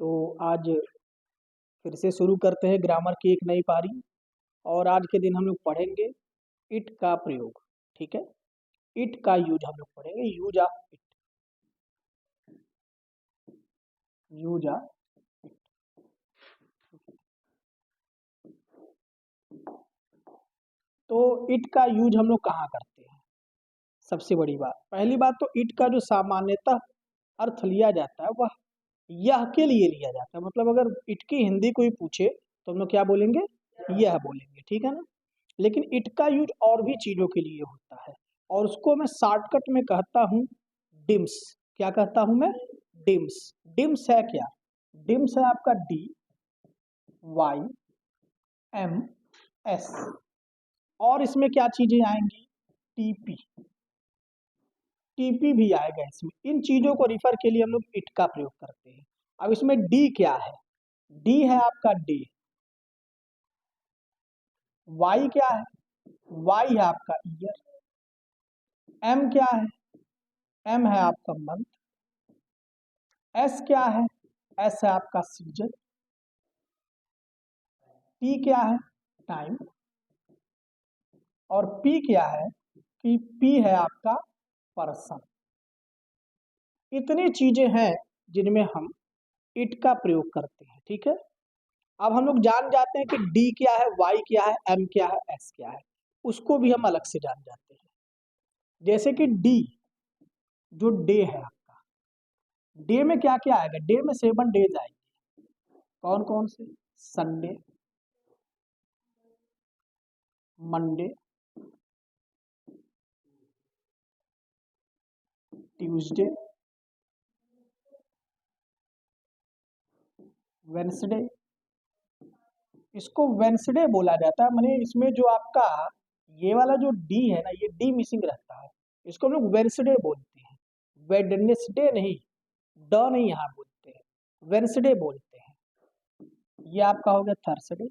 तो आज फिर से शुरू करते हैं ग्रामर की एक नई पारी। और आज के दिन हम लोग पढ़ेंगे इट का प्रयोग। ठीक है, इट का यूज हम लोग पढ़ेंगे। Use of it, use of it. तो इट का यूज हम लोग कहाँ करते हैं? सबसे बड़ी बात, पहली बात तो इट का जो सामान्यतः अर्थ लिया जाता है वह यह के लिए लिया जाता है। मतलब अगर इट की हिंदी कोई पूछे तो हम लोग क्या बोलेंगे? यह बोलेंगे, ठीक है ना। लेकिन इट का यूज और भी चीजों के लिए होता है, और उसको मैं शॉर्टकट में कहता हूँ डिम्स। क्या कहता हूँ मैं? डिम्स। डिम्स है क्या? डिम्स है आपका डी वाई एम एस, और इसमें क्या चीजें आएंगी? टीपी, टीपी भी आएगा इसमें। इन चीजों को रिफर के लिए हम लोग इट का प्रयोग करते हैं। अब इसमें डी क्या है? डी है आपका डे। वाई क्या है? वाई है आपका ईयर। एम क्या है? एम है आपका मंथ। एस क्या है? एस है आपका सीजन। टी क्या है? टाइम। और पी क्या है? कि पी है आपका पर्सन। इतनी चीजें हैं जिनमें हम इट का प्रयोग करते हैं। ठीक है, अब हम लोग जान जाते हैं कि डी क्या है, वाई क्या है, एम क्या है, एस क्या है। उसको भी हम अलग से जान जाते हैं। जैसे कि डी, जो डे है आपका, डे में क्या क्या आएगा? डे में 7 डेज आएंगे। कौन कौन से? Sunday, Monday, Tuesday, Wednesday. इसको वेंसडे बोला जाता है। माने इसमें जो आपका ये वाला जो डी है ना, ये डी मिसिंग रहता है। इसको हम लोग वेंसडे बोलते हैं। वेडनेसडे नहीं, ड नहीं यहाँ बोलते हैं, वेंसडे बोलते हैं। ये आपका हो गया थर्सडे।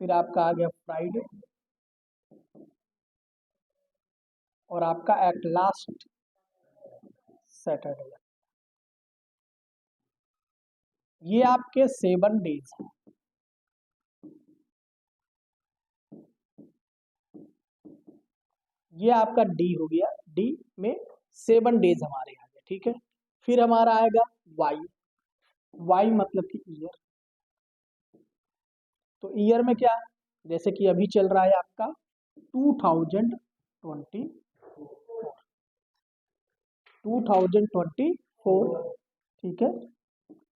फिर आपका आ गया फ्राइडे, और आपका एट लास्ट सैटरडे। ये आपके 7 डेज हैं। ये आपका डी हो गया। डी में 7 डेज हमारे आ गए। ठीक है, फिर हमारा आएगा वाई। वाई मतलब कि ईयर। तो ईयर में क्या? जैसे कि अभी चल रहा है आपका 2024, 2024। ठीक है,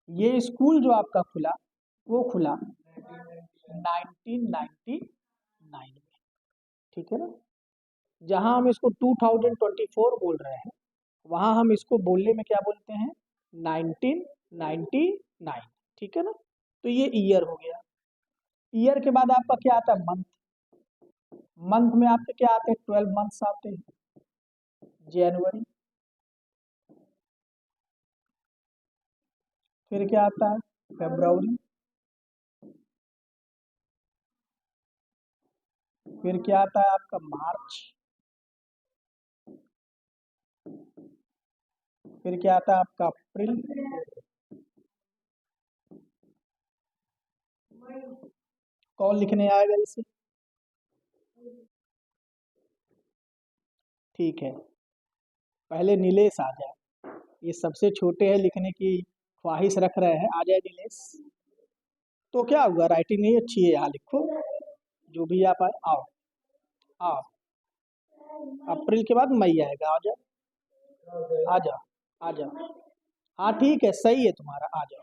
ये स्कूल जो आपका खुला वो खुला 1999 में। ठीक है ना। जहां हम इसको 2024 बोल रहे हैं, वहां हम इसको बोलने में क्या बोलते हैं? 1999। ठीक है ना। तो ये ईयर हो गया। ईयर के बाद आपका क्या आता है? मंथ। मंथ में आपके क्या आते हैं? 12 मंथ्स आते हैं। जनवरी, फिर क्या आता है? फरवरी, फिर क्या आता है आपका? मार्च, फिर क्या आता है आपका? अप्रैल। कौन लिखने आएगा इसे? ठीक है, पहले नीलेश आ जाए। ये सबसे छोटे हैं, लिखने की ख्वाहिश रख रहे हैं। आ जाए नीलेश। तो क्या हुआ? राइटिंग नहीं अच्छी है, यहाँ लिखो जो भी आप आए। आओ आओ। अप्रैल के बाद मई आएगा। आ जाओ आ जाओ आ जाओ। हाँ ठीक है, सही है तुम्हारा। आ जाओ,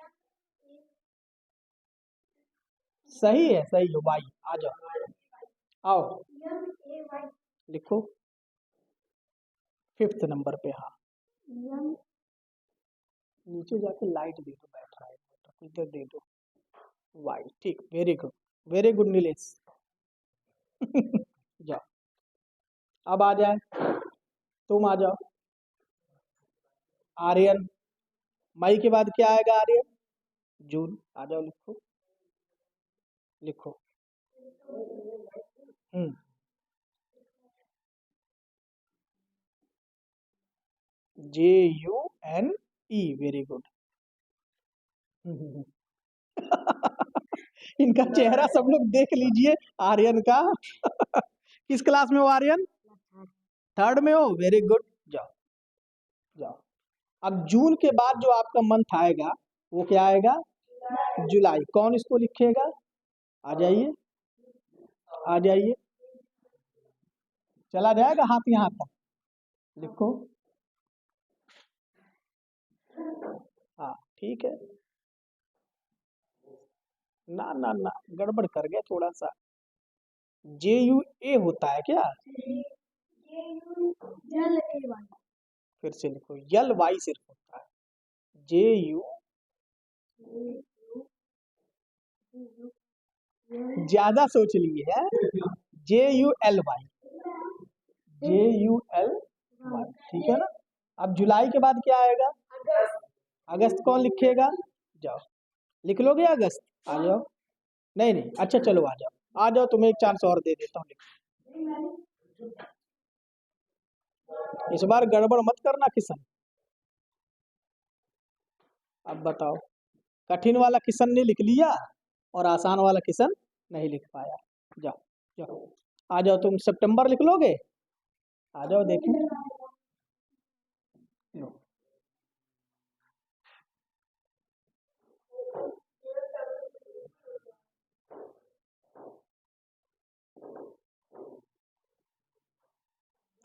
सही है, सही है। वाई। आ जाओ, आओ लिखो 5th नंबर पे। हाँ, नीचे जाके लाइट दे दो, बैठ रहा है इधर दे दो। वाई, ठीक, very good, very good Nilesh. जाओ, अब आ जाए, तुम आ जाओ। आर्यन। मई के बाद क्या आएगा आर्यन? जून। आ जाओ, लिखो लिखो। हम्म, JUNE, वेरी गुड। इनका चेहरा सब लोग देख लीजिए आर्यन का। किस क्लास में हो आर्यन? थर्ड में हो, वेरी गुड। जाओ जाओ। अब जून के बाद जो आपका मंथ आएगा वो क्या आएगा? जुलाई। कौन इसको लिखेगा? आ जाइए, आ जाइए। चला जाएगा हाथ यहाँ तक, लिखो। हाँ ठीक है। ना ना ना, गड़बड़ कर गया थोड़ा सा। JUA होता है क्या? फिर से लिखो, LY सिर्फ होता है। JU, ज्यादा सोच लिए है। JULY, JULY, ठीक है ना? अब जुलाई के बाद क्या आएगा? अगस्त कौन लिखेगा? जाओ, लिख लोगे अगस्त? आ जाओ। नहीं नहीं, अच्छा चलो आ जाओ, आ जाओ, तुम्हें एक चांस और दे देता हूँ। इस बार गड़बड़ मत करना किशन। अब बताओ, कठिन वाला किशन ने लिख लिया और आसान वाला किशन नहीं लिख पाया। जाओ जाओ, आ जाओ, तुम सितंबर लिख लोगे? आ जाओ देखें। लो।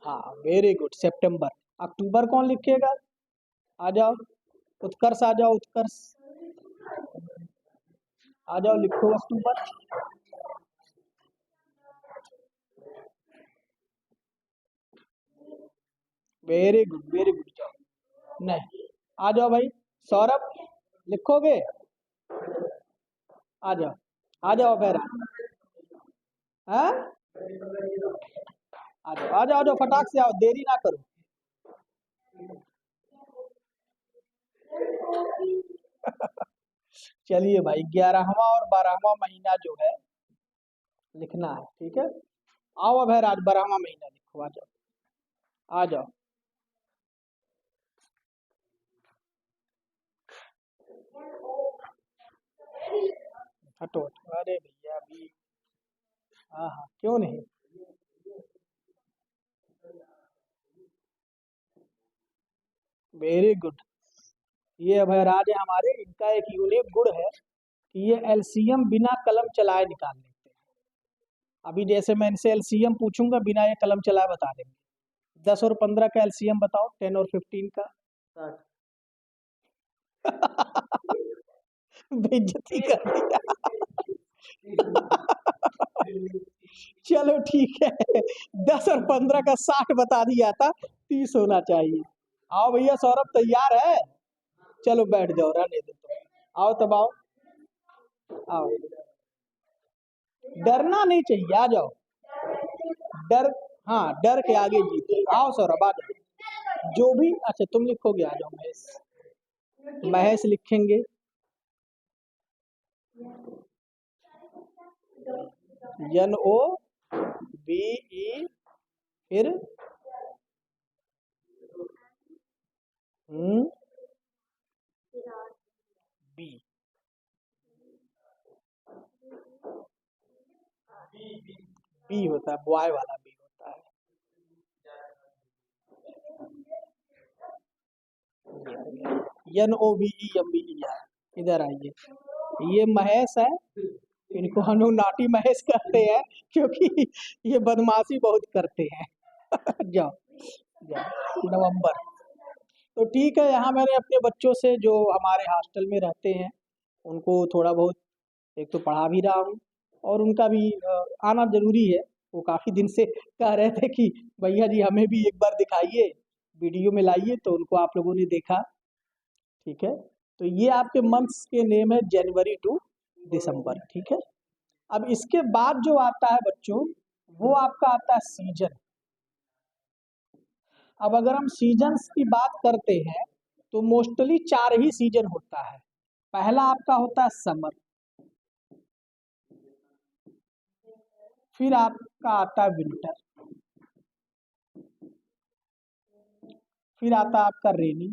हाँ वेरी गुड, सितंबर। अक्टूबर कौन लिखेगा? आ जाओ, उत्कर्ष आ जाओ, उत्कर्ष आ जाओ, लिखो अक्टूबर। Very good, very good. जाओ, नहीं, आ जाओ भाई। सौरभ लिखोगे? आ जाओ, आ जाओ फिर। हैं? आ जाओ आ जाओ आ जाओ, फटाक से आओ, देरी ना करो। चलिए भाई, 11वां और 12वां महीना जो है लिखना है, ठीक है? आओ अब है, आज 12वां महीना लिखो, आ जाओ, आ जाओ। हटो हटो, अरे भैया अभी। हाँ हाँ, क्यों नहीं। Very good. ये अभयराज है हमारे, इनका एक यूनिक गुण है कि ये एलसीएम बिना कलम चलाए निकाल लेते हैं। अभी जैसे मैं इनसे एलसीएम पूछूंगा, बिना ये कलम चलाए बता देंगे। 10 और 15 का एलसीएम बताओ, 10 और 15 का। बेइज्जती कर दिया। चलो ठीक है, 10 और 15 का 60 बता दिया था, 30 होना चाहिए। आओ भैया, सौरभ तैयार है? चलो बैठ जाओ, रहने दो तुम। आओ तब, आओ आओ। डरना नहीं चाहिए, आ जाओ। डर, हाँ डर के आगे जीत है। आओ सौरभ, आ जाओ। जो भी, अच्छा तुम लिखोगे, आ जाओ महेश। महेश लिखेंगे। NOBE, फिर बी, बी होता है, बॉय वाला बी होता है। NOBEMBE, इधर आइए। ये महेश है, इनको हम लोग नाटी महेश कहते हैं, क्योंकि ये बदमाशी बहुत करते हैं। जाओ जाओ, नवंबर। तो ठीक है, यहाँ मैंने अपने बच्चों से जो हमारे हॉस्टल में रहते हैं उनको थोड़ा बहुत, एक तो पढ़ा भी रहा हूँ, और उनका भी आना जरूरी है। वो काफी दिन से कह रहे थे कि भैया जी हमें भी एक बार दिखाइए, वीडियो में लाइए, तो उनको आप लोगों ने देखा, ठीक है? तो ये आपके मंथ्स के नेम है, जनवरी टू दिसंबर, ठीक है? अब इसके बाद जो आता है बच्चों, वो आपका आता है सीजन। अब अगर हम सीजन्स की बात करते हैं तो मोस्टली 4 ही सीजन होता है। पहला आपका होता है समर, फिर आपका आता है विंटर, फिर आता है आपका रेनी,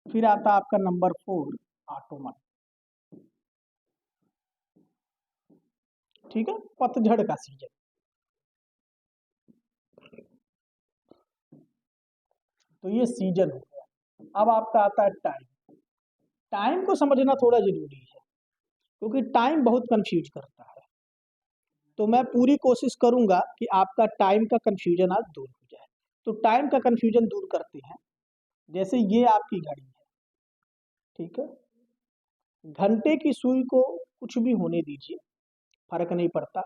फिर आता है आपका नंबर 4 ऑटोमन। ठीक है, पतझड़ का सीजन। तो ये सीजन हो गया। अब आपका आता है टाइम। टाइम को समझना थोड़ा जरूरी है, क्योंकि टाइम बहुत कंफ्यूज करता है। तो मैं पूरी कोशिश करूंगा कि आपका टाइम का कंफ्यूजन आज दूर हो जाए। तो टाइम का कंफ्यूजन दूर करते हैं। जैसे ये आपकी घड़ी है, ठीक है, घंटे की सुई को कुछ भी होने दीजिए, फर्क नहीं पड़ता।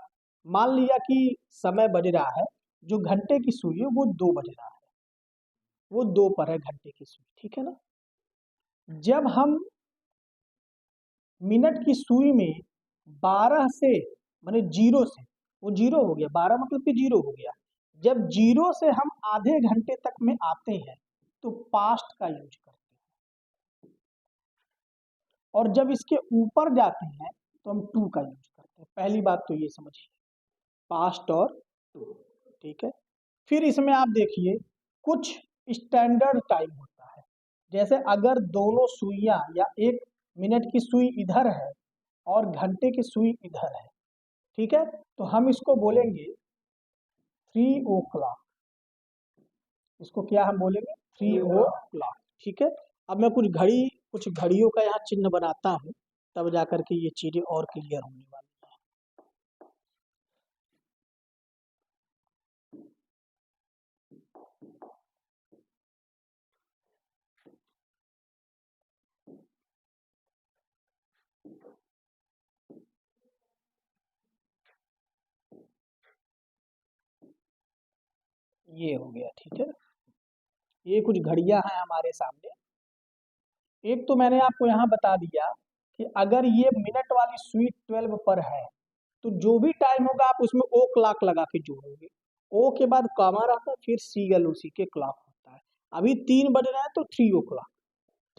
मान लिया कि समय बज रहा है, जो घंटे की सुई है वो 2 बज रहा है, वो 2 पर है घंटे की सुई, ठीक है ना। जब हम मिनट की सुई में 12 से, माने 0 से, वो 0 हो गया, 12 मतलब कि 0 हो गया। जब 0 से हम आधे घंटे तक में आते हैं तो पास्ट का यूज करते हैं, और जब इसके ऊपर जाते हैं तो हम टू का यूज करते हैं। पहली बात तो ये समझिए, पास्ट और टू, ठीक है। फिर इसमें आप देखिए कुछ स्टैंडर्ड टाइम होता है। जैसे अगर दोनों सुइयां या एक मिनट की सुई इधर है और घंटे की सुई इधर है, ठीक है, तो हम इसको बोलेंगे 3 o'clock। इसको क्या हम बोलेंगे? 3 o'clock, ठीक है। अब मैं कुछ घड़ियों का यहाँ चिन्ह बनाता हूँ, तब जाकर के ये चीजें और क्लियर होने वाली है। ये हो गया, ठीक है। ये कुछ घड़ियां हैं हमारे सामने। एक तो मैंने आपको यहाँ बता दिया कि अगर ये मिनट वाली सुई 12 पर है तो जो भी टाइम होगा आप उसमें ओ क्लॉक लगा के जोड़ोगे। ओ के बाद कॉमा रहता है, फिर सीगल उसी के क्लॉक होता है। अभी 3 बज रहे हैं तो 3 o'clock,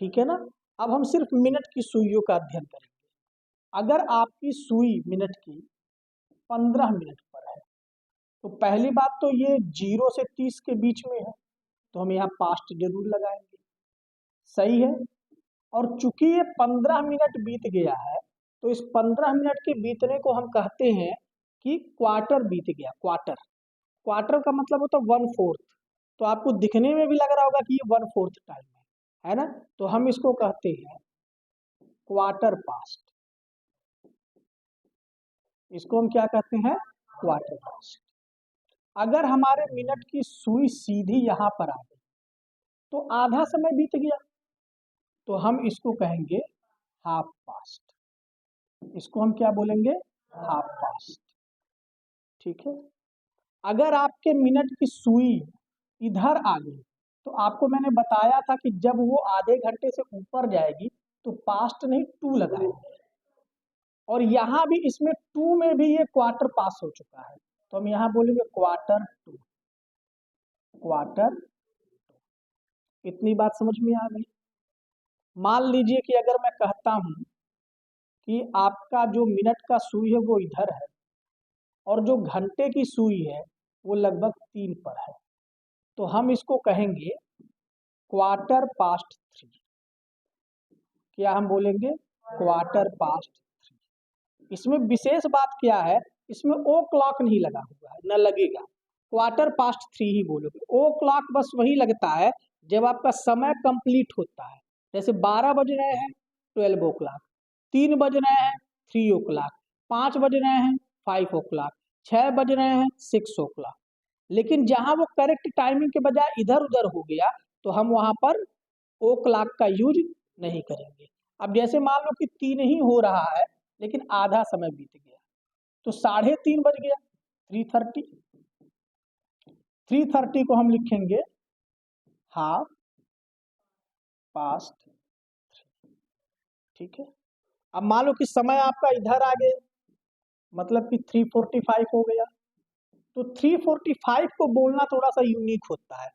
ठीक है ना। अब हम सिर्फ मिनट की सुइयों का अध्ययन करेंगे। अगर आपकी सुई मिनट की 15 मिनट पर है तो पहली बात तो ये 0 से 30 के बीच में है, तो हम यहाँ पास्ट जरूर लगाएंगे, सही है। और चूंकि ये 15 मिनट बीत गया है तो इस 15 मिनट के बीतने को हम कहते हैं कि क्वार्टर बीत गया। क्वार्टर, क्वार्टर का मतलब होता है 1/4। तो आपको दिखने में भी लग रहा होगा कि ये 1/4 टाइम है ना। तो हम इसको कहते हैं क्वार्टर पास्ट। इसको हम क्या कहते हैं? Quarter past. अगर हमारे मिनट की सुई सीधी यहाँ पर आ गई तो आधा समय बीत गया, तो हम इसको कहेंगे हाफ पास्ट। इसको हम क्या बोलेंगे? हाफ पास्ट, ठीक है। अगर आपके मिनट की सुई इधर आ गई तो आपको मैंने बताया था कि जब वो आधे घंटे से ऊपर जाएगी तो पास्ट नहीं टू लगाएंगे, और यहाँ भी इसमें टू में भी ये क्वार्टर पास हो चुका है, तो हम यहाँ बोलेंगे क्वार्टर टू। क्वार्टर, इतनी बात समझ में आ गई। मान लीजिए कि अगर मैं कहता हूं कि आपका जो मिनट का सुई है वो इधर है और जो घंटे की सुई है वो लगभग 3 पर है, तो हम इसको कहेंगे क्वार्टर पास्ट 3। क्या हम बोलेंगे? Quarter past 3। इसमें विशेष बात क्या है, इसमें ओ क्लॉक नहीं लगा हुआ है, न लगेगा। क्वार्टर पास्ट 3 ही बोलोगे। ओ क्लॉक बस वही लगता है जब आपका समय कंप्लीट होता है। जैसे 12 बज रहे हैं 12 o'clock, 3 बज रहे हैं 3 o'clock, 5 बज रहे हैं 5 o'clock, 6 बज रहे हैं 6 o'clock। लेकिन जहां वो करेक्ट टाइमिंग के बजाय इधर उधर हो गया तो हम वहां पर ओ क्लॉक का यूज नहीं करेंगे। अब जैसे मान लो कि 3 ही हो रहा है लेकिन आधा समय बीत गया, तो 3:30 बज गया, 3:30। 3:30 को हम लिखेंगे हाफ पास्ट 3, ठीक है। अब मान लो कि समय आपका इधर आ गया, मतलब कि 3:45 हो गया, तो 3:45 को बोलना थोड़ा सा यूनिक होता है।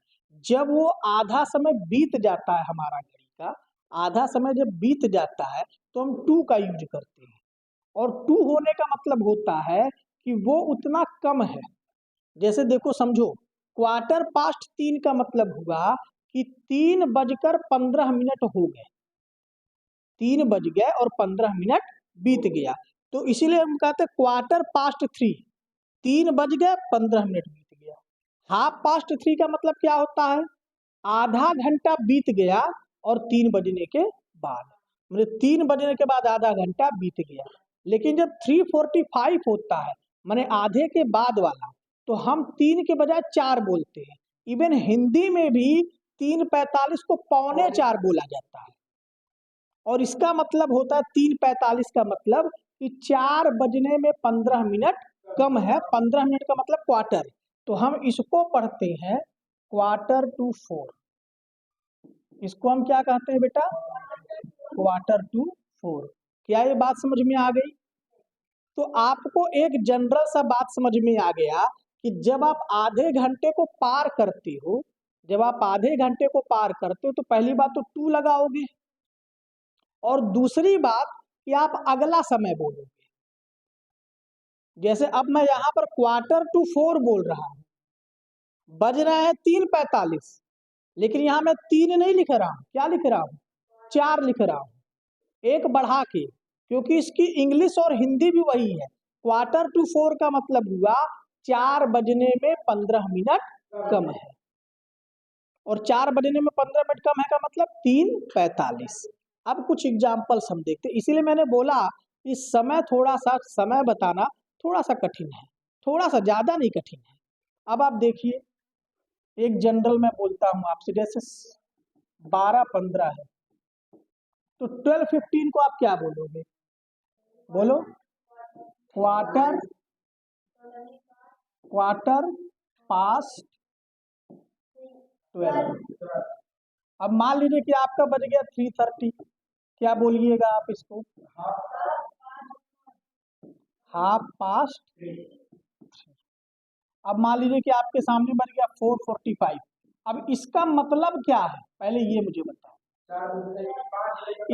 जब वो आधा समय बीत जाता है, हमारा घड़ी का आधा समय जब बीत जाता है तो हम टू का यूज करते हैं, और टू होने का मतलब होता है कि वो उतना कम है। जैसे देखो, समझो क्वार्टर पास्ट 3 का मतलब हुआ कि 3:15 हो गए, 3 बज गए और 15 मिनट बीत गया, तो इसीलिए हम कहते हैं क्वार्टर पास्ट 3, 3 बज गए 15 मिनट बीत गया। हाफ पास्ट 3 का मतलब क्या होता है, आधा घंटा बीत गया और 3 बजने के बाद, मतलब 3 बजने के बाद आधा घंटा बीत गया। लेकिन जब 3:45 होता है माने आधे के बाद वाला, तो हम 3 के बजाय 4 बोलते हैं। इवन हिंदी में भी 3:45 को 3:45 बोला जाता है, और इसका मतलब होता है 3:45 का मतलब कि 4 बजने में 15 मिनट कम है, 15 मिनट का मतलब क्वार्टर, तो हम इसको पढ़ते हैं क्वार्टर टू 4। इसको हम क्या कहते हैं बेटा, क्वार्टर टू 4। क्या ये बात समझ में आ गई? तो आपको एक जनरल सा बात समझ में आ गया कि जब आप आधे घंटे को पार करते हो, जब आप आधे घंटे को पार करते हो तो पहली बात तो 2 लगाओगे, और दूसरी बात कि आप अगला समय बोलोगे। जैसे अब मैं यहाँ पर क्वार्टर टू 4 बोल रहा हूँ, बज रहे हैं 3:45, लेकिन यहाँ मैं 3 नहीं लिख रहा हूँ, क्या लिख रहा हूँ, 4 लिख रहा हूँ, एक बढ़ा के, क्योंकि इसकी इंग्लिश और हिंदी भी वही है। क्वार्टर टू 4 का मतलब हुआ 4 बजने में 15 मिनट कम है, और 4 बजने में 15 मिनट कम है का मतलब 3:45। अब कुछ एग्जाम्पल्स हम देखते हैं, इसीलिए मैंने बोला इस समय थोड़ा सा समय बताना थोड़ा सा कठिन है, थोड़ा सा, ज्यादा नहीं कठिन है। अब आप देखिए, एक जनरल मैं बोलता हूं आपसे, जैसे 12:15 है, तो 12:15 को आप क्या बोलोगे, बोलो, क्वार्टर क्वार्टर पास्ट 12। अब मान लीजिए कि आपका बज गया 3:30, क्या बोलिएगा आप इसको, हाफ पास्ट। अब मान लीजिए कि आपके सामने बन गया 4:45, अब इसका मतलब क्या है, पहले ये मुझे बताओ।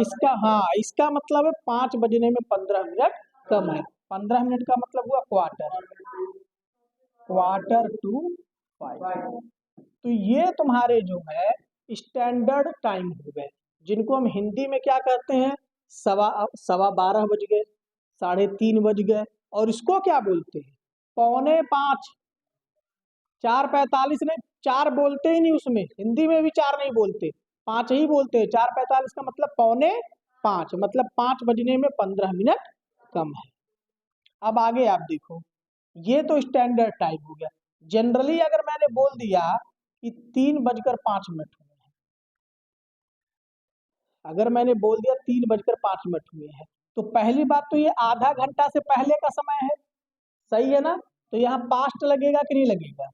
इसका, हाँ, इसका मतलब है 5 बजने में 15 मिनट कम है, 15 मिनट का मतलब हुआ क्वार्टर, क्वार्टर टू 5। तो ये तुम्हारे जो है स्टैंडर्ड टाइम हो गए, जिनको हम हिंदी में क्या कहते हैं, 12:15 बज गए, 3:30 बज गए, और इसको क्या बोलते हैं, 4:45। 4:45 नहीं, 4 बोलते ही नहीं, उसमें हिंदी में भी 4 नहीं बोलते, 5 ही बोलते हैं। 4:45 का मतलब 4:45, मतलब 5 बजने में 15 मिनट कम है। अब आगे आप देखो, ये तो स्टैंडर्ड टाइम हो गया। जनरली अगर मैंने बोल दिया कि 3:05 हुए हैं, अगर मैंने बोल दिया 3:05 हुए हैं, तो पहली बात तो ये आधा घंटा से पहले का समय है, सही है ना, तो यहाँ पास्ट लगेगा कि नहीं लगेगा,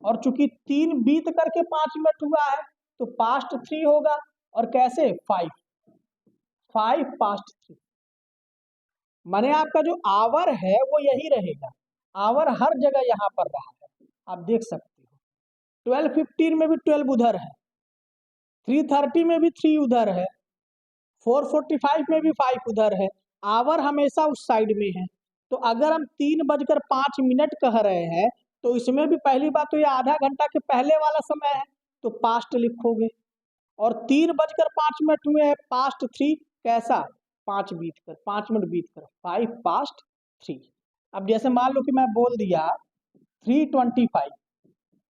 और चूंकि 3 बीत करके 5 मिनट हुआ है तो पास्ट 3 होगा, और कैसे 5 पास्ट 3, माने आपका जो आवर है वो यही रहेगा, आवर हर जगह यहाँ पर रहा है, आप देख सकते हो। 12:15 में भी 12 उधर है, 3:30 में भी 3 उधर है, 4:45 में भी 5 उधर है, आवर हमेशा उस साइड में है। तो अगर हम 3:05 कह रहे हैं, तो इसमें भी पहली बात तो ये आधा घंटा के पहले वाला समय है, तो पास्ट लिखोगे, और 3:05 हुए हैं, पास्ट 3 कैसा, 5 मिनट बीत कर 5 पास्ट 3। अब जैसे मान लो कि मैं बोल दिया 3:25,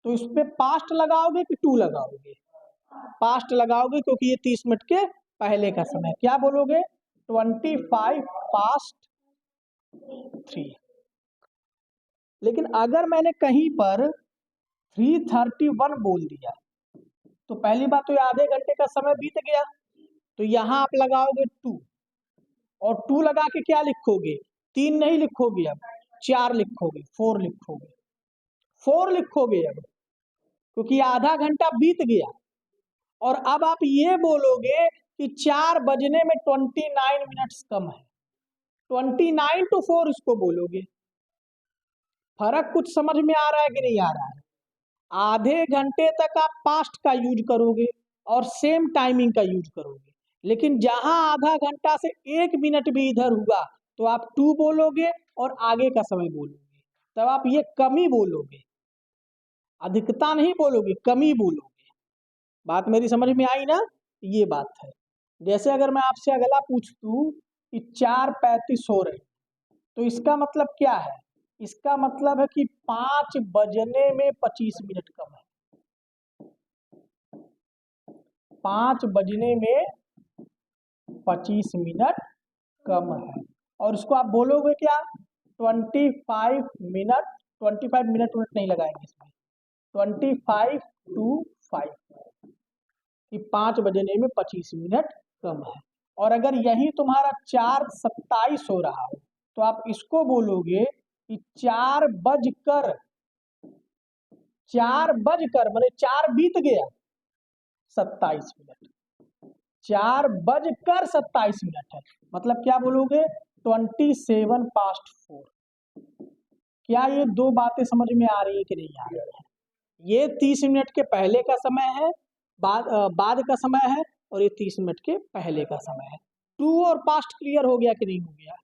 तो इस पे पास्ट लगाओगे कि 2 लगाओगे, पास्ट लगाओगे, क्योंकि ये 30 मिनट के पहले का समय, क्या बोलोगे, 25 पास्ट 3। लेकिन अगर मैंने कहीं पर 3:31 बोल दिया, तो पहली बात तो ये आधे घंटे का समय बीत गया, तो यहां आप लगाओगे 2, और 2 लगा के क्या लिखोगे, 3 नहीं लिखोगे, अब 4 लिखोगे, 4 लिखोगे, 4 लिखोगे अब, क्योंकि आधा घंटा बीत गया। और अब आप ये बोलोगे कि 4 बजने में 29 मिनट्स कम है, 29 to 4 इसको बोलोगे। फर्क कुछ समझ में आ रहा है कि नहीं आ रहा है? आधे घंटे तक आप पास्ट का यूज करोगे और सेम टाइमिंग का यूज करोगे, लेकिन जहां आधा घंटा से 1 मिनट भी इधर हुआ तो आप 2 बोलोगे और आगे का समय बोलोगे, तब आप ये कमी बोलोगे। अधिकता नहीं बोलोगे, कमी बोलोगे। बात मेरी समझ में आई ना? ये बात है। जैसे अगर मैं आपसे अगला पूछ दूं कि 4:35 हो रहे, तो इसका मतलब क्या है? इसका मतलब है कि 5 बजने में 25 मिनट कम है। 5 बजने में 25 मिनट कम है। और उसको आप बोलोगे क्या? 25 मिनट, 25 मिनट नहीं लगाएंगे इसमें, 25 to 5, कि 5 बजने में 25 मिनट कम है। और अगर यही तुम्हारा 4:27 हो रहा हो, तो आप इसको बोलोगे कि 4 बजकर माने 4 बीत गया 27 मिनट, 4:27 है। मतलब क्या बोलोगे? 27 past 4। क्या ये दो बातें समझ में आ रही है कि नहीं आ रही है? ये 30 मिनट के पहले का समय है, बाद का समय है, और ये 30 मिनट के पहले का समय है। ट्रू और पास्ट क्लियर हो गया कि नहीं हो गया?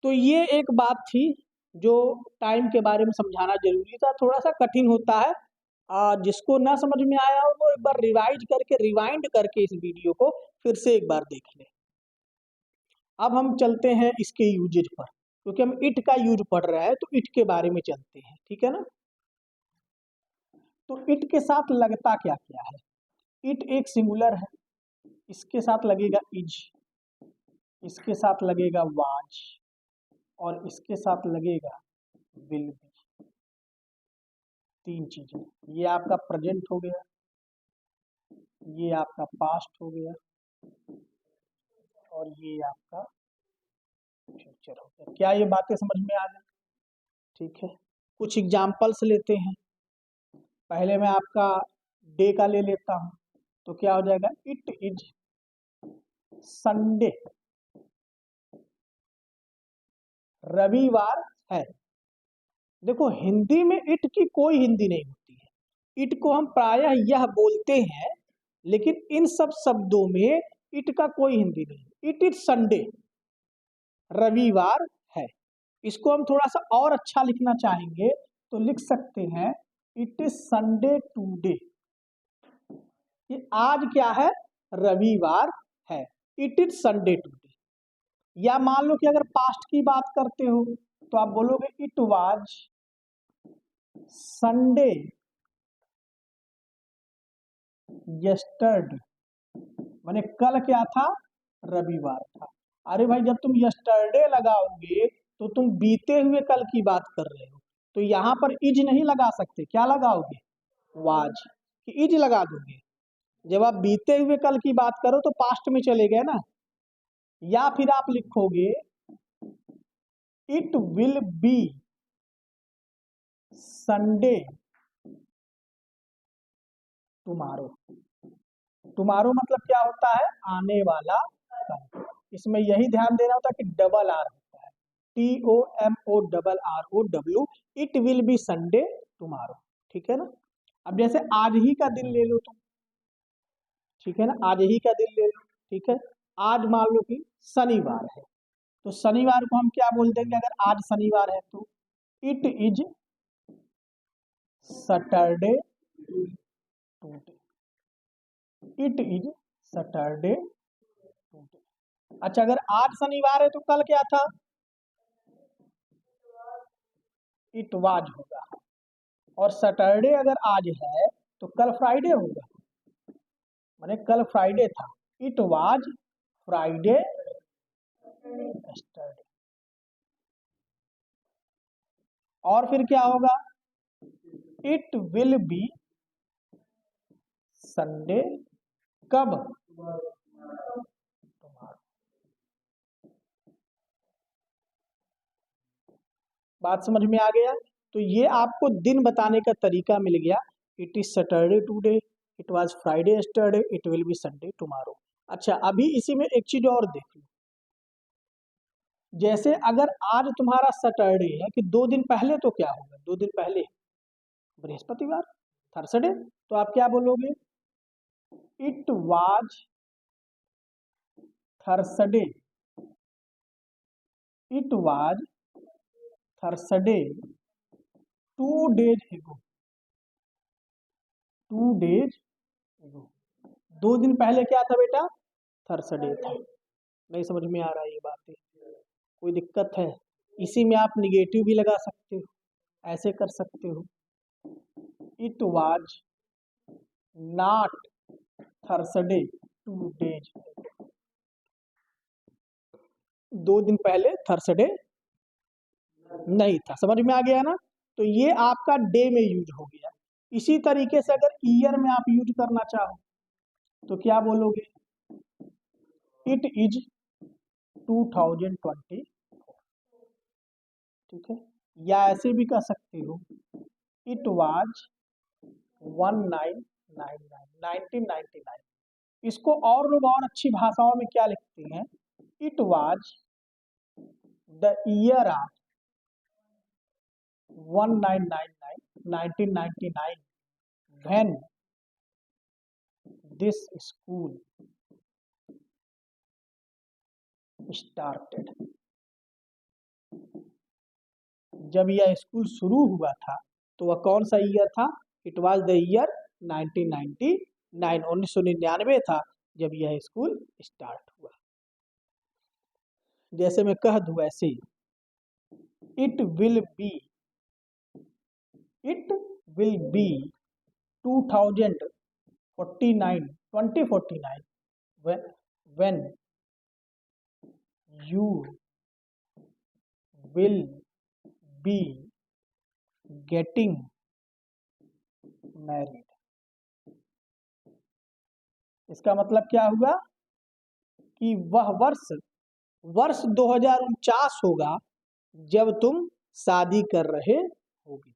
तो ये एक बात थी जो टाइम के बारे में समझाना जरूरी था। थोड़ा सा कठिन होता है, जिसको ना समझ में आया हो वो एक बार रिवाइंड करके इस वीडियो को फिर से एक बार देख ले। अब हम चलते हैं इसके यूजेज पर, क्योंकि हम इट का यूज पढ़ रहे हैं, तो इट के बारे में चलते हैं, ठीक है ना? तो इट के साथ लगता क्या क्या है? इट एक सिंगुलर है, इसके साथ लगेगा इज, इसके साथ लगेगा वाज, और इसके साथ लगेगा विल बी। 3 चीजें। ये आपका प्रेजेंट हो गया, ये आपका पास्ट हो गया, और ये आपका फ्यूचर हो गया। क्या ये बातें समझ में आ गई? ठीक है, कुछ एग्जाम्पल्स लेते हैं। पहले मैं आपका डे का ले लेता हूं, तो क्या हो जाएगा? इट इज संडे, रविवार है। देखो हिंदी में इट की कोई हिंदी नहीं होती है, इट को हम प्रायः यह बोलते हैं, लेकिन इन सब शब्दों में इट का कोई हिंदी नहीं। इट इज संडे, रविवार है। इसको हम थोड़ा सा और अच्छा लिखना चाहेंगे तो लिख सकते हैं इट इज संडे टूडे। ये आज क्या है? रविवार है। It is Sunday today. या मान लो कि अगर पास्ट की बात करते हो तो आप बोलोगे इट वाज संडे यस्टरडे, माने कल क्या था? रविवार था। अरे भाई जब तुम यस्टरडे लगाओगे तो तुम बीते हुए कल की बात कर रहे हो, तो यहाँ पर इज नहीं लगा सकते। क्या लगाओगे? वाज, कि इज लगा दोगे। जब आप बीते हुए कल की बात करो तो पास्ट में चले गए ना। या फिर आप लिखोगे it will be Sunday tomorrow. Tomorrow मतलब क्या होता है? आने वाला कल। इसमें यही ध्यान देना होता है कि डबल आर होता है, TOMORROW। It will be Sunday tomorrow, ठीक है ना? अब जैसे आज ही का दिन ले लो तुम, ठीक है ना? आज ही का दिन ले लो, ठीक है? आज मान लो कि शनिवार है, तो शनिवार को हम क्या बोल देंगे? अगर आज शनिवार है तो it is Saturday today. It is Saturday today. अच्छा, अगर आज शनिवार है तो कल क्या था? इट वाज होगा। और सैटरडे अगर आज है तो कल फ्राइडे होगा, माने कल फ्राइडे था। It was Friday yesterday. और फिर क्या होगा? इट विल बी संडे कब? टुमारो। बात समझ में आ गया? तो ये आपको दिन बताने का तरीका मिल गया। It is Saturday today, it was Friday yesterday, it will be Sunday tomorrow. अच्छा, अभी इसी में एक चीज और देख लो। जैसे अगर आज तुम्हारा सैटरडे है, कि 2 दिन पहले तो क्या होगा? 2 दिन पहले बृहस्पतिवार, थर्सडे। तो आप क्या बोलोगे? It was Thursday, it was Thursday 2 days ago। 2 days ago। 2 दिन पहले क्या था बेटा? थर्सडे था। नहीं समझ में आ रहा है ये बातें? कोई दिक्कत है? इसी में आप निगेटिव भी लगा सकते हो, ऐसे कर सकते हो। It was not Thursday 2 days। 2 दिन पहले थर्सडे नहीं था। समझ में आ गया ना? तो ये आपका डे में यूज हो गया। इसी तरीके से अगर ईयर में आप यूज करना चाहो तो क्या बोलोगे? It is 2020। ठीक है, या ऐसे भी कह सकते हो इट वाज 1999। इसको और लोग और अच्छी भाषाओं में क्या लिखते हैं? It was the year of 1999 when this school started। जब यह स्कूल शुरू हुआ था तो वह कौन सा ईयर था? इट वाज द ईयर 1999, 1999 था जब यह स्कूल स्टार्ट हुआ। जैसे मैं कह दूं वैसे it will be 2049 when you will be getting married। इसका मतलब क्या हुआ कि वह वर्ष 2049 होगा जब तुम शादी कर रहे होगे।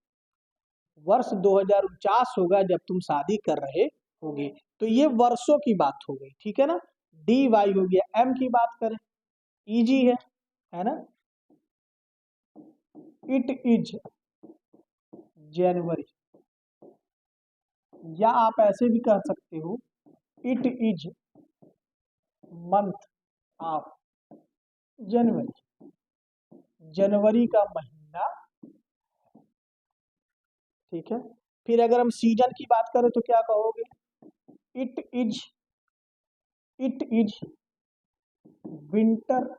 वर्ष 2049 होगा जब तुम शादी कर रहे होगे। तो ये वर्षों की बात हो गई, ठीक है ना? डी वाई हो गया। एम की बात करें, इजी है ना? इट इज जनवरी, या आप ऐसे भी कह सकते हो it is month of January. जनवरी का महीना, ठीक है। फिर अगर हम सीजन की बात करें तो क्या कहोगे? इट इज विंटर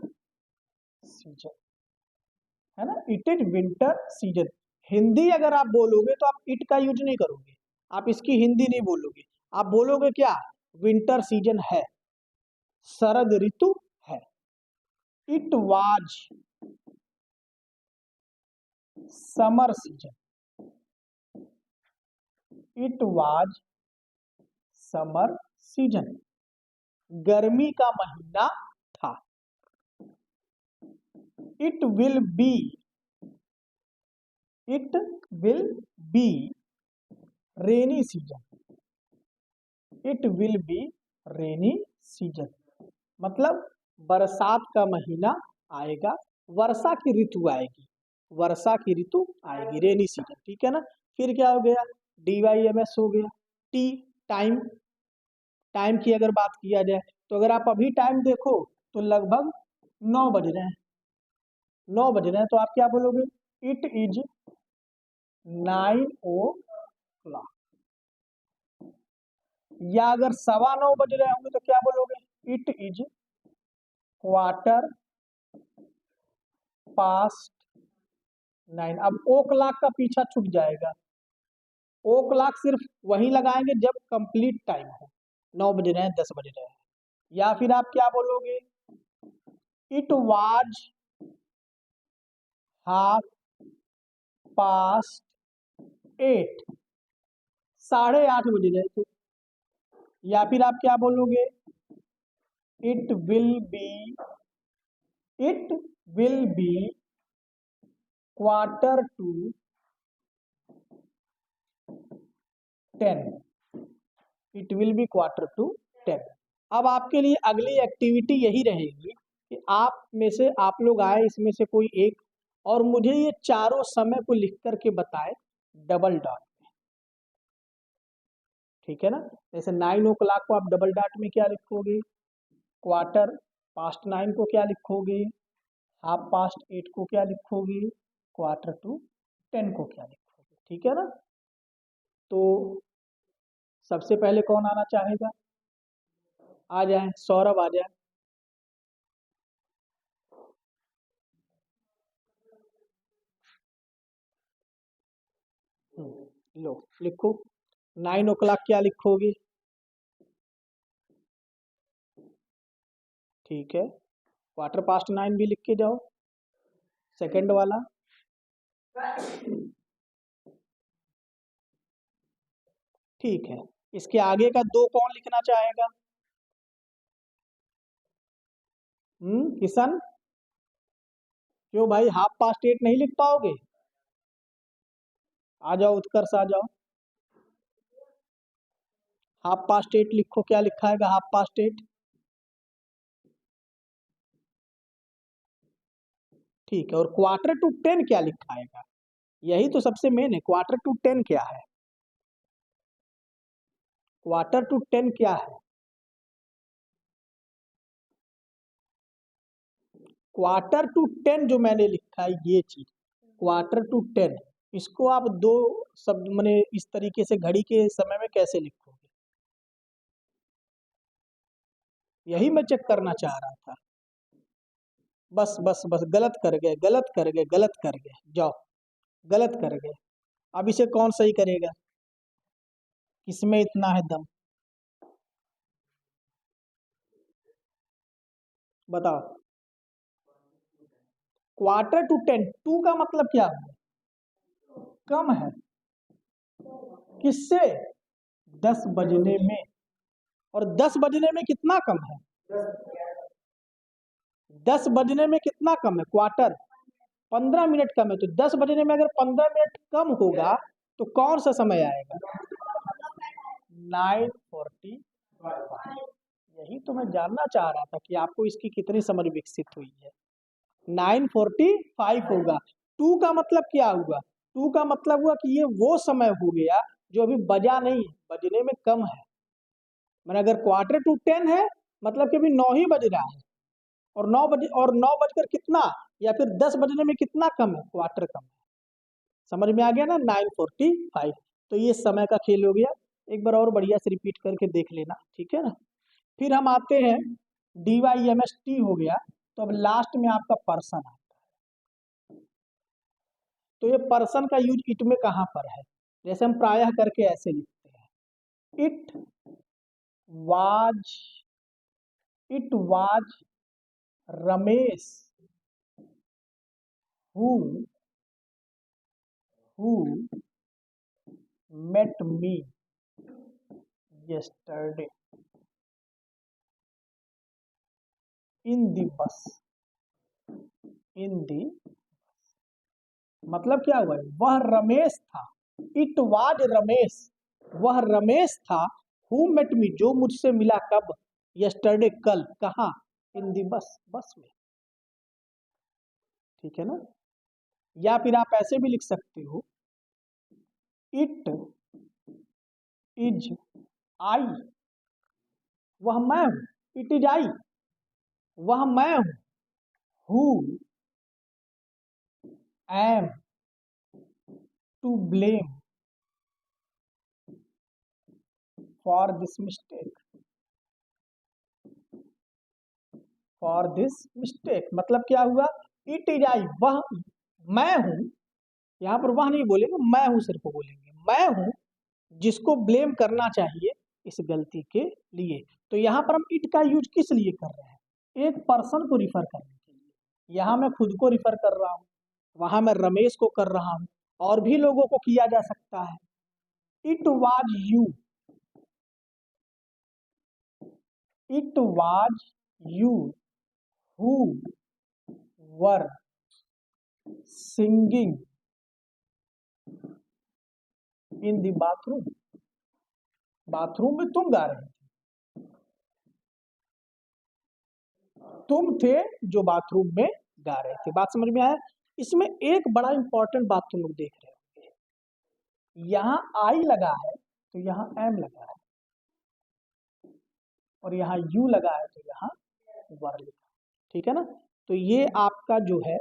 सीजन, है ना? It is winter season. Hindi अगर आप बोलोगे तो आप इट का यूज नहीं करोगे, आप इसकी हिंदी नहीं बोलोगे, आप बोलोगे क्या? विंटर सीजन है, शरद ऋतु है। It was summer season, it was summer season, गर्मी का महीना था। It will be rainy season, it will be rainy season, मतलब बरसात का महीना आएगा, वर्षा की ऋतु आएगी, वर्षा की ऋतु आएगी, रेनी सीजन, ठीक है ना? फिर क्या हो गया? DYMS हो गया। टी टाइम, टाइम की अगर बात किया जाए तो अगर आप अभी टाइम देखो तो लगभग 9 बज रहे हैं, 9 बज रहे हैं, तो आप क्या बोलोगे? It is 9 o'clock। या अगर 9:15 बज रहे होंगे तो क्या बोलोगे? It is 9:15। अब ओ क्लॉक का पीछा छूट जाएगा, ओ क्लॉक सिर्फ वही लगाएंगे जब कंप्लीट टाइम हो, 9 बज रहे हैं, 10 बज रहे हैं। या फिर आप क्या बोलोगे? इट वाज 8:30, 8:30 बज रहे थे। या फिर आप क्या बोलोगे? It will be Quarter to 10। It will be Quarter to 10। अब आपके लिए अगली एक्टिविटी यही रहेगी कि आप में से आप लोग आए, इसमें से कोई एक, और मुझे ये चारों समय को लिख करके बताए डबल डॉट में, ठीक है ना? जैसे 9 o'clock को आप डबल डॉट में क्या लिखोगे? 9:15 को क्या लिखोगे? 8:30 को क्या लिखोगे? Quarter to 10 को क्या लिखोगे? ठीक है ना? तो सबसे पहले कौन आना चाहेगा? आ जाए, सौरभ आ जाए। लो लिखो, 9 o'clock क्या लिखोगे? ठीक है, 9:15 भी लिख के जाओ, सेकंड वाला। ठीक है, इसके आगे का 2 कौन लिखना चाहेगा? किशन, क्यों भाई 8:30 नहीं लिख पाओगे? आ जाओ उत्कर्ष, आ जाओ। 8:30 लिखो, क्या लिखा है 8:30? ठीक है, और 9:45 क्या लिखा है? यही तो सबसे मेन है, 9:45 क्या है? 9:45 क्या है? 9:45 जो मैंने लिखा है ये चीज, 9:45, इसको आप दो शब्द मैंने इस तरीके से घड़ी के समय में कैसे लिखोगे? यही मैं चेक करना चाह रहा था। बस बस बस, गलत कर गए, गलत कर गए, गलत कर गए, जाओ, गलत कर गए। अब इसे कौन सही करेगा? किसमें इतना है दम? बताओ। 9:45, टू का मतलब क्या है? कम है। किससे? 10 बजने में। और 10 बजने में कितना कम है? 10 बजने में कितना कम है? क्वार्टर, 15 मिनट कम है। तो 10 बजने में अगर 15 मिनट कम होगा तो कौन सा समय आएगा? 9:45। यही तो मैं जानना चाह रहा था कि आपको इसकी कितनी समझ विकसित हुई है। 9:45 होगा। टू का मतलब क्या हुआ? टू का मतलब हुआ कि ये वो समय हो गया जो अभी बजा नहीं है, बजने में कम है। मैंने अगर 9:45 है मतलब कि अभी 9 ही बज रहा है, और 9 बजे, और 9 बजकर कितना, या फिर 10 बजने में कितना कम है? क्वार्टर कम है। समझ में आ गया ना? 9:45। तो ये समय का खेल हो गया। एक बार और बढ़िया से रिपीट करके देख लेना, ठीक है ना? फिर हम आते हैं, DYMST हो गया। तो अब लास्ट में आपका पर्सन है। तो ये पर्सन का यूज इट में कहाँ पर है? जैसे हम प्रायः करके ऐसे लिखते हैं, was it was Ramesh who who met me yesterday in the bus, in the, मतलब क्या हुआ? वह रमेश था, इट वाज रमेश, वह रमेश था, हु मेट मी, जो मुझसे मिला कब? यस्टरडे, कल। कहा? इन दी बस, बस में। ठीक है ना? या फिर आप ऐसे भी लिख सकते हो, इट इज आई, वह मैं हूं। इट इज आई, वह मैं हूं। Who am to blame for this mistake, for this mistake मतलब क्या हुआ? इट इज आई, वह मैं हूं। यहां पर वह नहीं बोलेंगे, मैं हूं सिर्फ बोलेंगे, मैं हूं जिसको ब्लेम करना चाहिए इस गलती के लिए। तो यहाँ पर हम इट का यूज किस लिए कर रहे हैं? एक पर्सन को रिफर करने के लिए। यहाँ मैं खुद को रिफर कर रहा हूँ, वहां मैं रमेश को कर रहा हूँ, और भी लोगों को किया जा सकता है। It was you, it was you who were singing in the bathroom, bathroom में तुम गा रहे थे, तुम थे जो बाथरूम में गा रहे थे। बात समझ में आया? इसमें एक बड़ा इंपॉर्टेंट बात तुम लोग देख रहे हो, यहाँ आई लगा है तो यहाँ एम लगा है, और यहाँ यू लगा है तो यहाँ वर लिखा। ठीक है ना? तो ये आपका जो है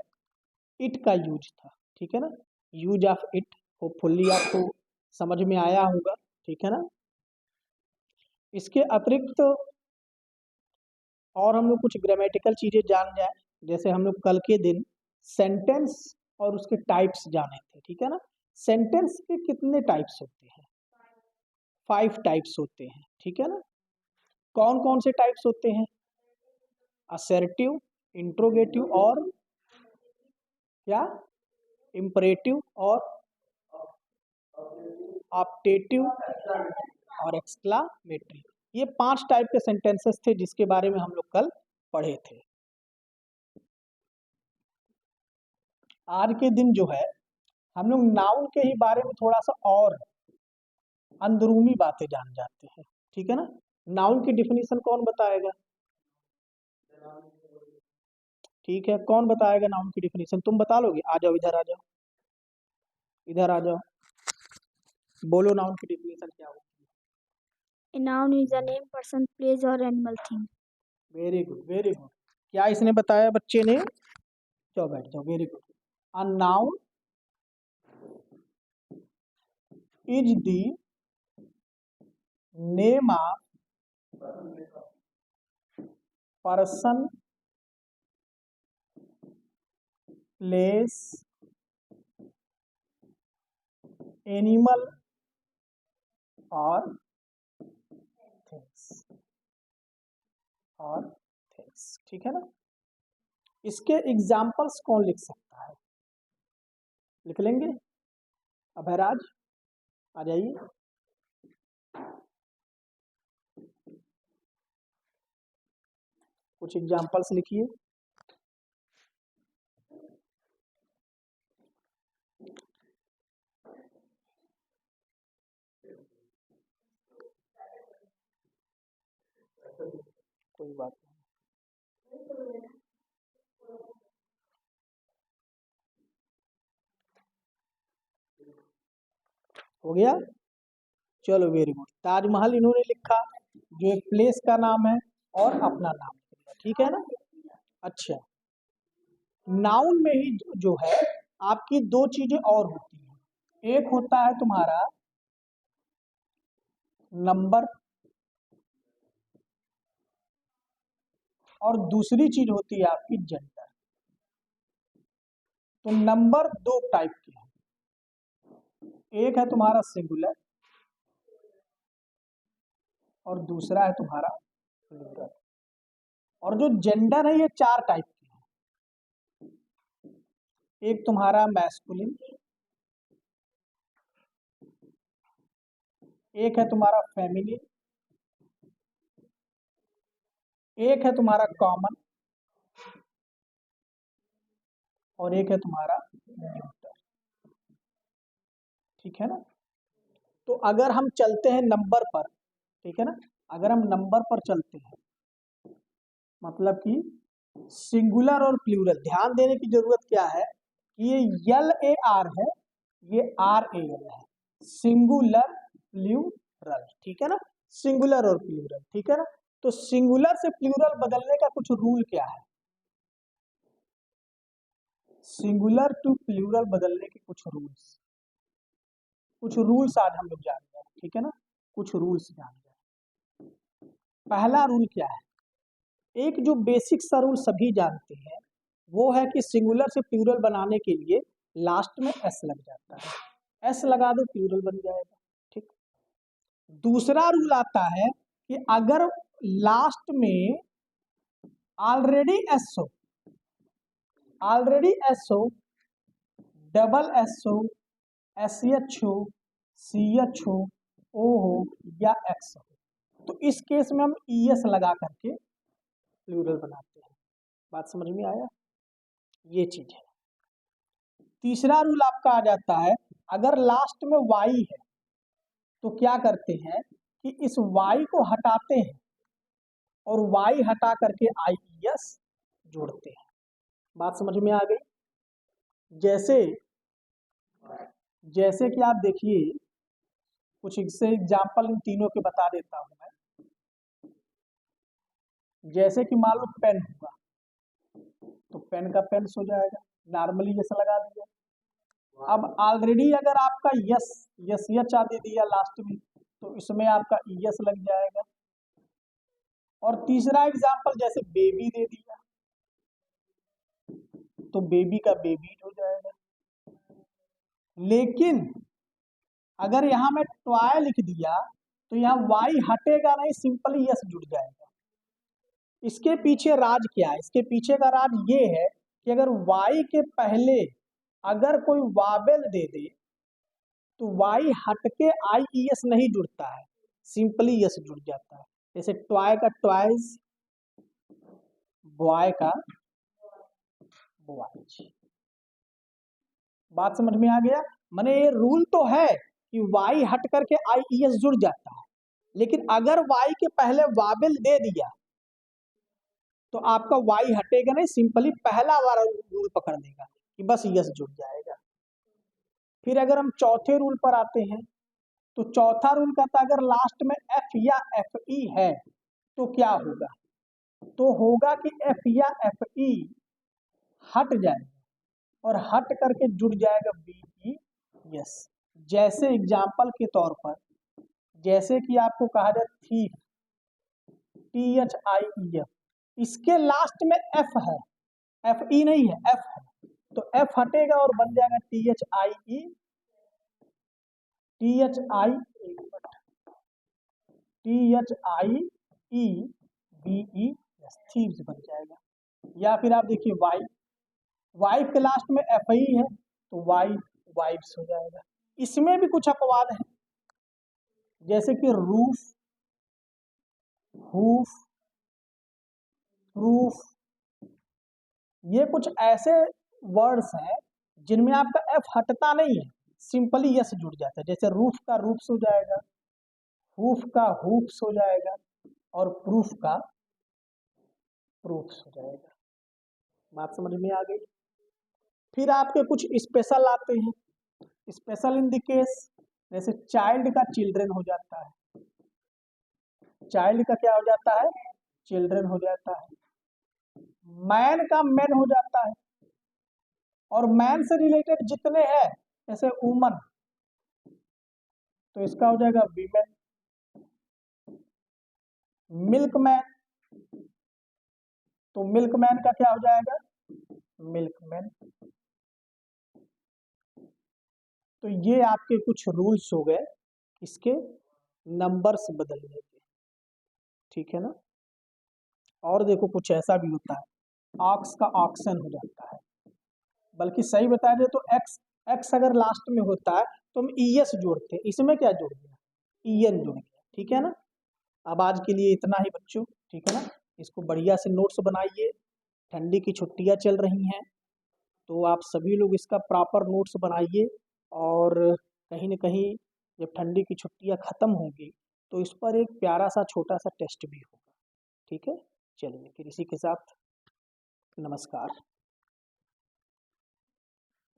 इट का यूज था। ठीक है ना? यूज ऑफ इट, होपफुली आपको समझ में आया होगा। ठीक है ना? इसके अतिरिक्त और हम लोग कुछ ग्रामेटिकल चीजें जान जाए, जैसे हम लोग कल के दिन सेंटेंस और उसके टाइप्स जाने थे, ठीक है ना। सेंटेंस के कितने टाइप्स होते हैं? 5 टाइप्स होते हैं, ठीक है ना। कौन कौन से टाइप्स होते हैं? असर्टिव, इंट्रोगेटिव और क्या, इम्परेटिव और ऑप्टेटिव और एक्सक्लामेटरी। ये 5 टाइप के सेंटेंसेस थे जिसके बारे में हम लोग कल पढ़े थे। आज के दिन जो है हम लोग नाउन के ही बारे में थोड़ा सा और अंदरूनी बातें जान जाते हैं, ठीक है ना। नाउन की डिफिनीशन कौन बताएगा? ठीक है, कौन बताएगा नाउन की डिफिनीशन? तुम बता लोगे? आ जाओ, इधर आ जाओ, इधर आ जाओ, बोलो नाउन की डिफिनीशन क्या होती है? A noun is a name, person, place or animal thing. Very good, very good. क्या इसने बताया बच्चे ने? जाओ बैठ जाओ, very good. A noun is the name of person, place, animal और थिंग्स, ठीक है ना। इसके एग्जाम्पल्स कौन लिख सकता है? लिख लेंगे? अभयराज आ जाइए। कुछ एग्जाम्पल्स लिखिए। कोई बात नहीं, हो गया। चलो वेरी गुड। ताजमहल इन्होंने लिखा, जो एक प्लेस का नाम है और अपना नाम लिखा, ठीक है ना। अच्छा, नाउन में ही जो है आपकी 2 चीजें और होती हैं। एक होता है तुम्हारा नंबर और दूसरी चीज होती है आपकी जेंडर। तो नंबर 2 टाइप के हैं, एक है तुम्हारा सिंगुलर और दूसरा है तुम्हारा प्लूरल। और जो जेंडर है ये 4 टाइप के हैं। एक तुम्हारा मैस्कुलिन, एक है तुम्हारा फेमिनिन, एक है तुम्हारा कॉमन और एक है तुम्हारा न्यूट्रल, ठीक है ना। तो अगर हम चलते हैं नंबर पर, ठीक है ना, अगर हम नंबर पर चलते हैं, मतलब कि सिंगुलर और प्लूरल, ध्यान देने की जरूरत क्या है कि ये LAR है, ये RAL है, सिंगुलर प्लूरल, ठीक है ना। सिंगुलर और प्लूरल, ठीक है ना। तो सिंगुलर से प्लूरल बदलने का कुछ रूल क्या है? सिंगुलर टू प्लूरल बदलने के कुछ रूल्स आज हम लोग जान रहे हैं, ठीक है ना। कुछ रूल्स जान रहे हैं। पहला रूल क्या है? एक जो बेसिक सा रूल सभी जानते हैं वो है कि सिंगुलर से प्लूरल बनाने के लिए लास्ट में S लग जाता है। S लगा दो, प्लूरल बन जाएगा, ठीक। दूसरा रूल आता है कि अगर लास्ट में ऑलरेडी S हो, डबल S हो, SH हो, CH हो, O हो या X हो, तो इस केस में हम ES लगा करके प्लूरल बनाते हैं। बात समझ में आया? ये चीज है। तीसरा रूल आपका आ जाता है, अगर लास्ट में Y है तो क्या करते हैं कि इस Y को हटाते हैं और Y हटा करके IES जोड़ते हैं। बात समझ में आ गई? जैसे जैसे कि आप देखिए, कुछ इससे एग्जाम्पल इन तीनों के बता देता हूं मैं। जैसे कि मान लो पेन हुआ, तो पेन का पेन्स हो जाएगा, नॉर्मली जैसे लगा दिया। अब ऑलरेडी अगर आपका यस यस यच दे दिया लास्ट में, तो इसमें आपका ES लग जाएगा, और तीसरा एग्जाम्पल जैसे बेबी दे दिया तो बेबी का बेबी हो जाएगा। लेकिन अगर यहां मैं टॉय लिख दिया तो यहाँ वाई हटेगा नहीं, सिंपली यस जुड़ जाएगा। इसके पीछे राज क्या है? इसके पीछे का राज ये है कि अगर वाई के पहले अगर कोई वावेल दे दे तो वाई हटके आई ई एस नहीं जुड़ता है, सिंपली यस जुड़ जाता है। जैसे टॉय का टॉयज, बॉय का बॉयज। बात समझ में आ गया? माने ये रूल तो है कि वाई हट करके आई ई एस जुड़ जाता है, लेकिन अगर वाई के पहले वावेल दे दिया तो आपका वाई हटेगा नहीं, सिंपली पहला वाला रूल पकड़ लेगा कि बस यस जुड़ जाएगा। फिर अगर हम चौथे रूल पर आते हैं तो चौथा रूल कहता है अगर लास्ट में एफ या एफ ई है तो क्या होगा? तो होगा कि एफ या एफ ई हट जाएगा और हट करके जुड़ जाएगा बी ई यस। जैसे एग्जाम्पल के तौर पर, जैसे कि आपको कहा जाए thief, T H I E F, इसके लास्ट में एफ है, एफ ई नहीं है, एफ है, तो एफ हटेगा और बन जाएगा T H I E, T H I, T H I E B E S, thieves बन जाएगा। या फिर आप देखिए वाइफ, वाइफ के लास्ट में एफ ई है तो वाइफ वाइफ्स हो जाएगा। इसमें भी कुछ अपवाद है, जैसे कि रूफ, हुफ, प्रूफ, ये कुछ ऐसे वर्ड्स हैं जिनमें आपका एफ हटता नहीं है, सिंपली यस जुड़ जाता है। जैसे रूफ का रूफ्स हो जाएगा, हुफ का हुफ्स हो जाएगा और प्रूफ का प्रूफ्स हो जाएगा। बात समझ में आ गई? फिर आपके कुछ स्पेशल आते हैं, स्पेशल इन द केस, जैसे चाइल्ड का चिल्ड्रन हो जाता है, चाइल्ड का क्या हो जाता है? चिल्ड्रन हो जाता है। मैन का मैन हो जाता है, और मैन से रिलेटेड जितने हैं जैसे वुमन तो इसका हो जाएगा वीमेन। मिल्कमैन, तो मिल्कमैन का क्या हो जाएगा? मिल्कमैन। तो ये आपके कुछ रूल्स हो गए इसके नंबर्स बदलने के, ठीक है ना? और देखो कुछ ऐसा भी होता है, ऑक्स का ऑक्शन हो जाता है, बल्कि सही बता दे तो एक्स, एक्स अगर लास्ट में होता है तो हम ई एस जोड़ते हैं, इसमें क्या जुड़ गया? ई एन जुड़ गया, ठीक है ना? अब आज के लिए इतना ही बच्चों, ठीक है ना? इसको बढ़िया से नोट्स बनाइए, ठंडी की छुट्टियां चल रही हैं तो आप सभी लोग इसका प्रॉपर नोट्स बनाइए, और कहीं न कहीं जब ठंडी की छुट्टियां ख़त्म होंगी तो इस पर एक प्यारा सा छोटा सा टेस्ट भी होगा, ठीक है? चलिए फिर इसी के साथ नमस्कार।